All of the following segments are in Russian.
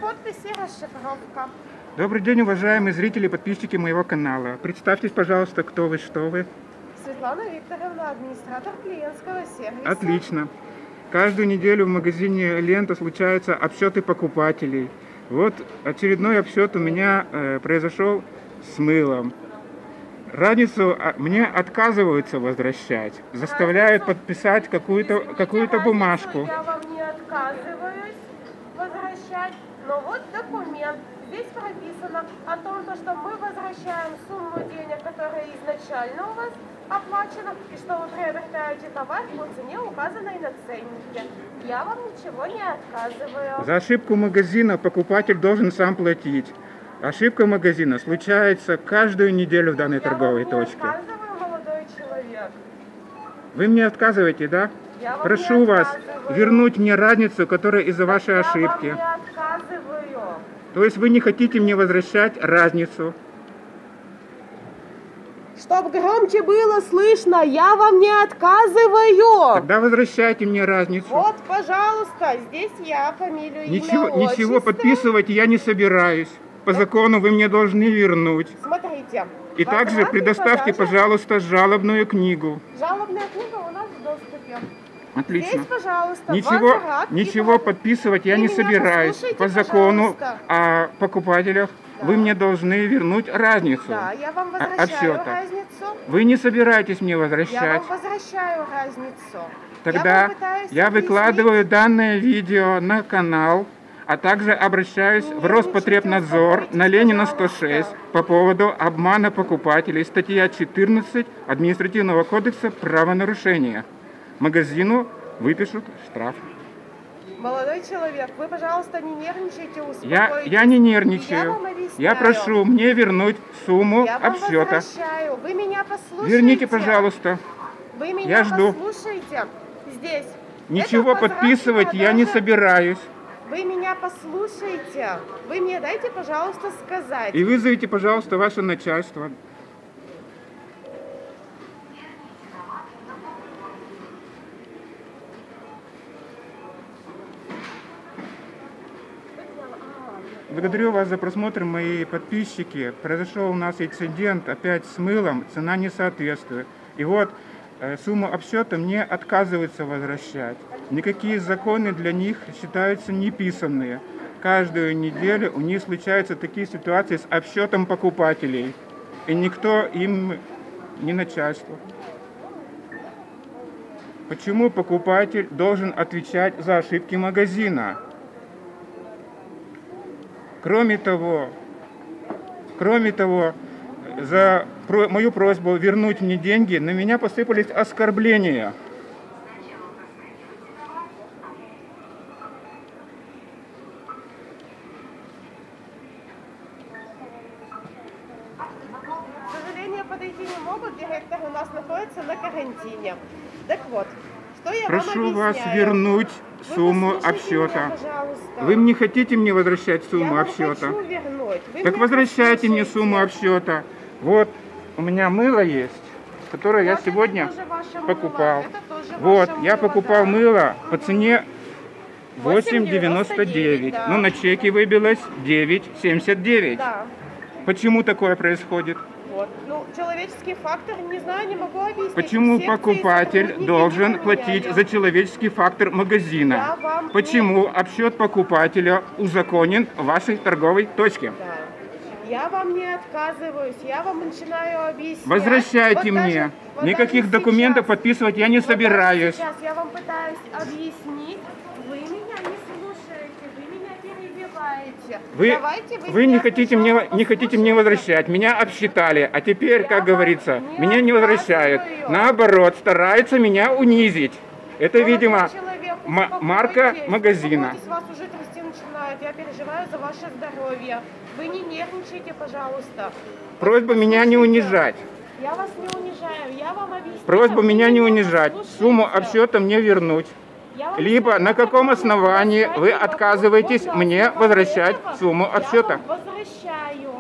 подпись и расшифровка. Добрый день, уважаемые зрители и подписчики моего канала. Представьтесь, пожалуйста, кто вы, что вы. Светлана Викторовна, администратор клиентского сервиса. Отлично. Каждую неделю в магазине «Лента» случаются обсчеты покупателей. Вот очередной обсчет у меня произошел с мылом. Разницу мне отказываются возвращать, заставляют подписать какую-то бумажку. Я вам не отказываюсь возвращать, но вот документ. Здесь прописано о том, что мы возвращаем сумму денег, которая изначально у вас оплачена, и что вы приобретаете товар по цене, указанной на ценнике. Я вам ничего не отказываю. За ошибку магазина покупатель должен сам платить. Ошибка магазина случается каждую неделю в данной торговой точке. Я вам не отказываю, молодой человек. Вы мне отказываете, да? Я вам Прошу не вас отказываю. вернуть мне разницу, которая из-за вашей ошибки. Я вам не отказываю. То есть вы не хотите мне возвращать разницу? Чтоб громче было слышно, я вам не отказываю. Тогда возвращайте мне разницу. Вот, пожалуйста, здесь я, фамилию, Ничего имя, отчество. подписывать я не собираюсь. По закону вы мне должны вернуть. Смотрите. И также предоставьте, пожалуйста, жалобную книгу. Жалобная книга у нас в доступе. Отлично. Здесь, пожалуйста, Ничего подписывать я не собираюсь. По закону о покупателях вы мне должны вернуть разницу. Да, я вам возвращаю разницу. Вы не собираетесь мне Я возвращать. вам возвращаю разницу. Тогда я выкладываю данное видео на канал, а также обращаюсь в Роспотребнадзор на Ленина 106 по поводу обмана покупателей. Статья 14 Административного кодекса «Правонарушение». Магазину выпишут штраф. Молодой человек, вы, пожалуйста, не нервничайте, успокойтесь. Я не нервничаю. Я прошу мне вернуть сумму Я вам обсчета. возвращаю. Вы меня послушайте. Верните, пожалуйста. Вы меня Я жду. послушайте. Здесь. Ничего подписывать я не собираюсь. Вы меня послушайте. Вы мне дайте, пожалуйста, сказать. И вызовите, пожалуйста, ваше начальство. Благодарю вас за просмотр, мои подписчики. Произошел у нас инцидент опять с мылом, цена не соответствует. И вот сумму обсчета мне отказываются возвращать. Никакие законы для них считаются неписанные. Каждую неделю у них случаются такие ситуации с обсчетом покупателей. И никто им не начальство. Почему покупатель должен отвечать за ошибки магазина? Кроме того, за мою просьбу вернуть мне деньги, на меня посыпались оскорбления. К сожалению, подойти не могут. Директор у нас находится на карантине. Так вот, что я вам Прошу объясняю. вас вернуть сумму обсчета. Вы не хотите мне возвращать сумму обсчета? Так возвращайте мне сумму обсчета. Вот у меня мыло есть, которое я сегодня покупал. Вот, я покупал мыло по цене 8,99. да. Но на чеке выбилось 9,79. Да. Почему такое происходит? Вот. Ну, человеческий фактор, не знаю, не могу объяснить. Почему Секции покупатель сотрудники должен не платить поменяли. за человеческий фактор магазина? Я вам Почему обсчет покупателя узаконен в вашей торговой точке? Да. Я вам не отказываюсь, я вам начинаю объяснять. Возвращайте Вот мне. даже Никаких документов сейчас, подписывать я не собираюсь. Сейчас я вам пытаюсь объяснить. Вы меня не слушаете, вы меня перебиваете. Давайте Вы не меня хотите мне послушайте. возвращать. Меня обсчитали, а теперь, Я как вам говорится, не меня не возвращают. отказываю. Наоборот, стараются меня унизить. Это, Молодой видимо, человек, марка успокойтесь, магазина. успокойтесь, вас уже трясти начинают. Я переживаю за ваше здоровье. Вы не нервничайте, пожалуйста. Просьба меня не унижать. Я вас не унижаю, я вам объясняю. Просьба Вы меня не унижать. послушайте. Сумму обсчета мне вернуть. Я вам Либо сказала, на каком как основании возвращать вы его. отказываетесь Вот на мне основании возвращать этого сумму обсчета? Я вам возвращаю.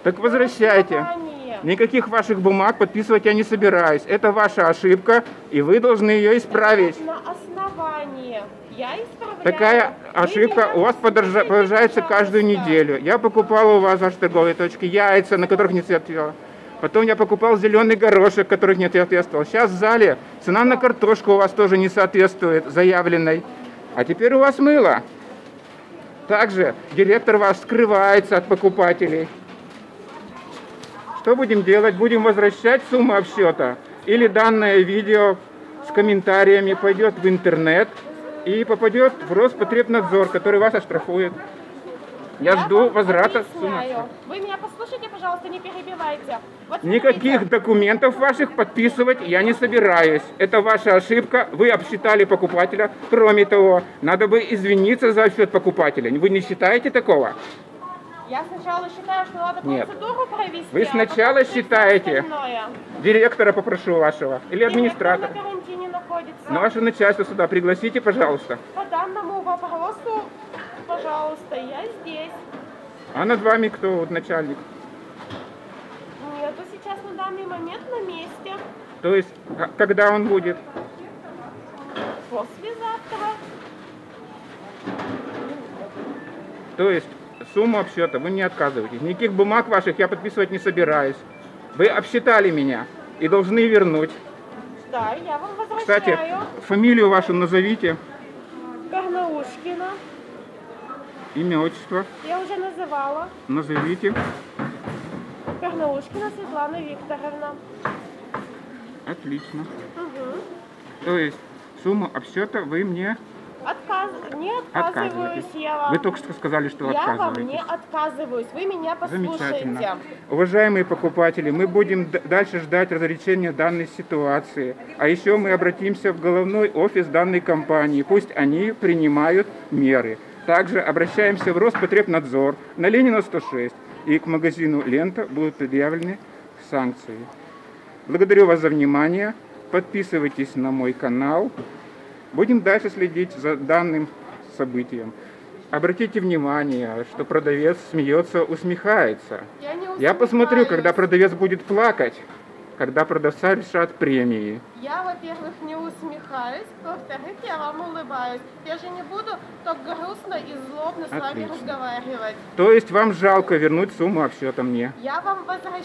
Так возвращайте. Основание. Никаких ваших бумаг подписывать я не собираюсь. Это ваша ошибка, и вы должны ее исправить. На основании. Я исправляю. Такая Вы ошибка меня у вас послушайте, продолжается каждую пожалуйста. неделю. Я покупал у вас в вашей торговой точке яйца, на которых не соответствовало. Потом я покупал зеленый горошек, которых не соответствовал. Сейчас в зале цена на картошку у вас тоже не соответствует заявленной. А теперь у вас мыло. Также директор ваш скрывается от покупателей. Что будем делать? Будем возвращать сумму обсчета? Или данное видео с комментариями пойдет в интернет и попадет в Роспотребнадзор, который вас оштрафует? Я жду вам возврата объясняю. суммы. Вы меня послушайте, пожалуйста, не перебивайте. Вот Никаких смотрите. документов ваших подписывать я не собираюсь. Это ваша ошибка. Вы обсчитали покупателя. Кроме того, надо бы извиниться за обсчет покупателя. Вы не считаете такого? Я сначала считаю, что надо Нет. процедуру провести. Вы а сначала потом всё считаете. остальное. Директора попрошу вашего. Или администратора. Директор на карантине находится. На ваше начальство сюда пригласите, пожалуйста. По данному вопросу, пожалуйста, я здесь. А над вами кто вот начальник? Нету сейчас на данный момент на месте. То есть, когда он будет? Послезавтра. То есть, сумму обсчета вы не отказываетесь. Никаких бумаг ваших я подписывать не собираюсь. Вы обсчитали меня и должны вернуть. Да, я вам возвращаю. Кстати, фамилию вашу назовите, Карнаушкина. имя, отчество Я уже называла. назовите. Карнаушкина Светлана Викторовна. Отлично. Угу. То есть, сумму обсчета вы мне Не отказываюсь я вам. Вы только что сказали, что Я вам отказываетесь. не отказываюсь. Вы меня послушайте. Замечательно. Уважаемые покупатели, мы будем дальше ждать разрешения данной ситуации. А еще мы обратимся в головной офис данной компании. Пусть они принимают меры. Также обращаемся в Роспотребнадзор на Ленина 106. И к магазину «Лента» будут предъявлены санкции. Благодарю вас за внимание. Подписывайтесь на мой канал. Будем дальше следить за данным событием. Обратите внимание, что продавец смеется, усмехается. Я не Я посмотрю, усмехаюсь. когда продавец будет плакать, когда продавца решат премии. Я, во-первых, не усмехаюсь, во-вторых, я вам улыбаюсь. Я же не буду так грустно и злобно с вами Отлично. разговаривать. То есть вам жалко вернуть сумму обсчета мне? Я вам возвращаю.